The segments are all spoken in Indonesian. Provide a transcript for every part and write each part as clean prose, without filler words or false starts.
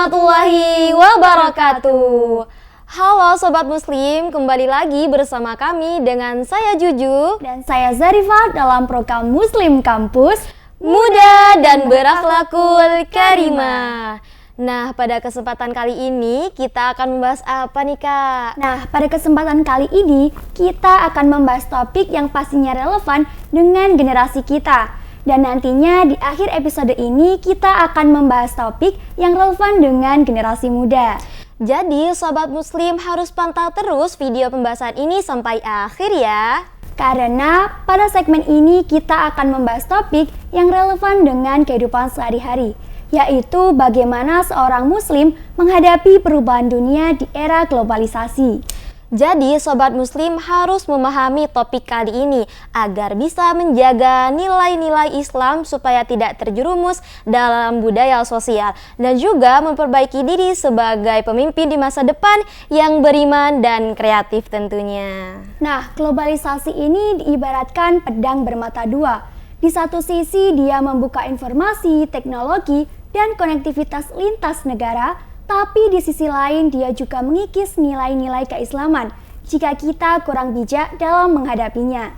warahmatullahi wabarakatuh. Halo Sobat Muslim, kembali lagi bersama kami dengan saya Juju dan saya Zarifah dalam program Muslim Kampus Muda dan Berakhlakul Karimah. Nah, pada kesempatan kali ini kita akan membahas apa nih Kak? Nah, pada kesempatan kali ini kita akan membahas topik yang pastinya relevan dengan generasi kita. Dan nantinya di akhir episode ini kita akan membahas topik yang relevan dengan generasi muda. Jadi Sobat Muslim harus pantau terus video pembahasan ini sampai akhir ya. Karena pada segmen ini kita akan membahas topik yang relevan dengan kehidupan sehari-hari, yaitu bagaimana seorang muslim menghadapi perubahan dunia di era globalisasi. Jadi Sobat Muslim harus memahami topik kali ini agar bisa menjaga nilai-nilai Islam supaya tidak terjerumus dalam budaya sosial dan juga memperbaiki diri sebagai pemimpin di masa depan yang beriman dan kreatif tentunya. Nah, globalisasi ini diibaratkan pedang bermata dua. Di satu sisi dia membuka informasi, teknologi, dan konektivitas lintas negara, tapi di sisi lain dia juga mengikis nilai-nilai keislaman jika kita kurang bijak dalam menghadapinya.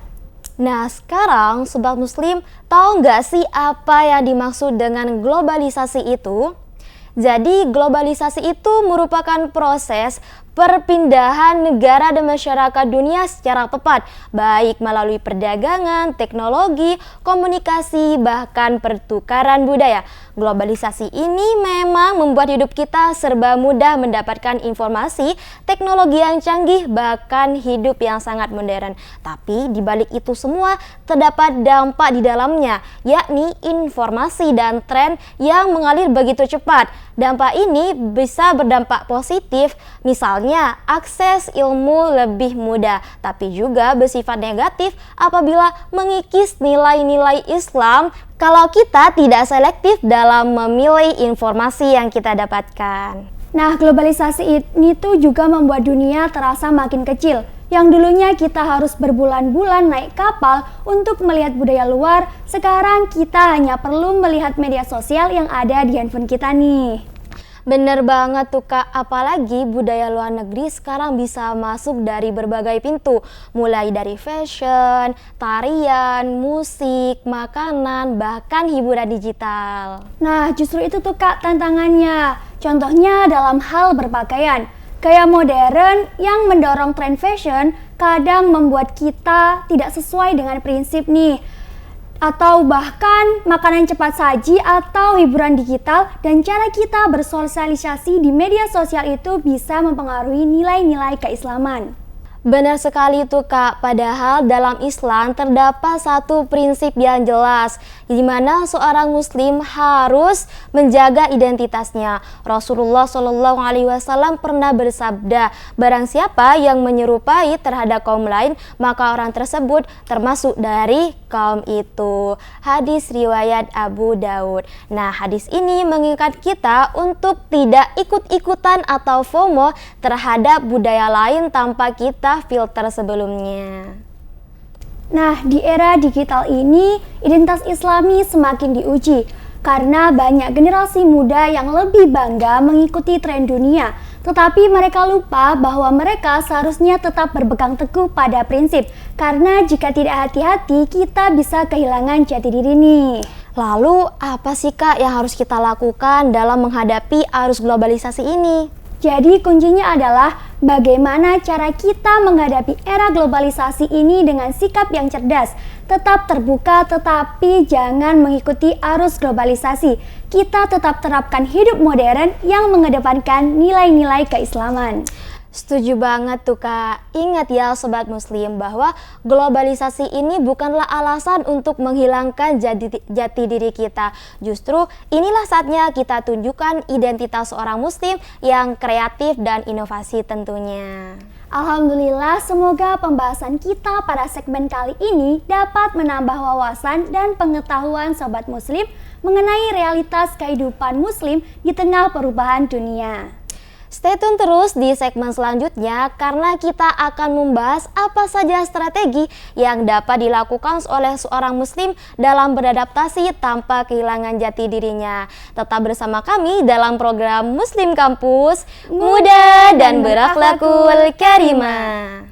Nah sekarang Sobat Muslim tahu nggak sih apa yang dimaksud dengan globalisasi itu? Jadi globalisasi itu merupakan proses perpindahan negara dan masyarakat dunia secara tepat, baik melalui perdagangan, teknologi, komunikasi, bahkan pertukaran budaya. Globalisasi ini memang membuat hidup kita serba mudah mendapatkan informasi, teknologi yang canggih, bahkan hidup yang sangat modern. Tapi di balik itu semua terdapat dampak di dalamnya, yakni informasi dan tren yang mengalir begitu cepat. Dampak ini bisa berdampak positif, misalnya akses ilmu lebih mudah, tapi juga bersifat negatif apabila mengikis nilai-nilai Islam kalau kita tidak selektif dalam memilih informasi yang kita dapatkan. Nah, globalisasi ini tuh juga membuat dunia terasa makin kecil. Yang dulunya kita harus berbulan-bulan naik kapal untuk melihat budaya luar, sekarang kita hanya perlu melihat media sosial yang ada di handphone kita nih. Bener banget tuh Kak, apalagi budaya luar negeri sekarang bisa masuk dari berbagai pintu, mulai dari fashion, tarian, musik, makanan, bahkan hiburan digital. Nah, justru itu tuh Kak tantangannya. Contohnya dalam hal berpakaian. Gaya modern yang mendorong tren fashion kadang membuat kita tidak sesuai dengan prinsip nih. Atau bahkan makanan cepat saji atau hiburan digital dan cara kita bersosialisasi di media sosial itu bisa mempengaruhi nilai-nilai keislaman. Benar sekali tuh Kak, padahal dalam Islam terdapat satu prinsip yang jelas di mana seorang muslim harus menjaga identitasnya. Rasulullah SAW pernah bersabda, barang siapa yang menyerupai terhadap kaum lain, maka orang tersebut termasuk dari kaum itu. Hadis riwayat Abu Daud. Nah, hadis ini mengingat kita untuk tidak ikut-ikutan atau FOMO terhadap budaya lain tanpa kita filter sebelumnya. Nah, di era digital ini, identitas Islami semakin diuji karena banyak generasi muda yang lebih bangga mengikuti tren dunia, tetapi mereka lupa bahwa mereka seharusnya tetap berpegang teguh pada prinsip, karena jika tidak hati-hati kita bisa kehilangan jati diri nih. Lalu apa sih Kak yang harus kita lakukan dalam menghadapi arus globalisasi ini? Jadi kuncinya adalah bagaimana cara kita menghadapi era globalisasi ini dengan sikap yang cerdas, tetap terbuka tetapi jangan mengikuti arus globalisasi. Kita tetap terapkan hidup modern yang mengedepankan nilai-nilai keislaman. Setuju banget tuh Kak. Ingat ya Sobat Muslim bahwa globalisasi ini bukanlah alasan untuk menghilangkan jati diri kita. Justru inilah saatnya kita tunjukkan identitas seorang muslim yang kreatif dan inovasi tentunya. Alhamdulillah, semoga pembahasan kita pada segmen kali ini dapat menambah wawasan dan pengetahuan Sobat Muslim mengenai realitas kehidupan muslim di tengah perubahan dunia. Stay tune terus di segmen selanjutnya karena kita akan membahas apa saja strategi yang dapat dilakukan oleh seorang muslim dalam beradaptasi tanpa kehilangan jati dirinya. Tetap bersama kami dalam program Muslim Kampus, muda dan berakhlakul karimah.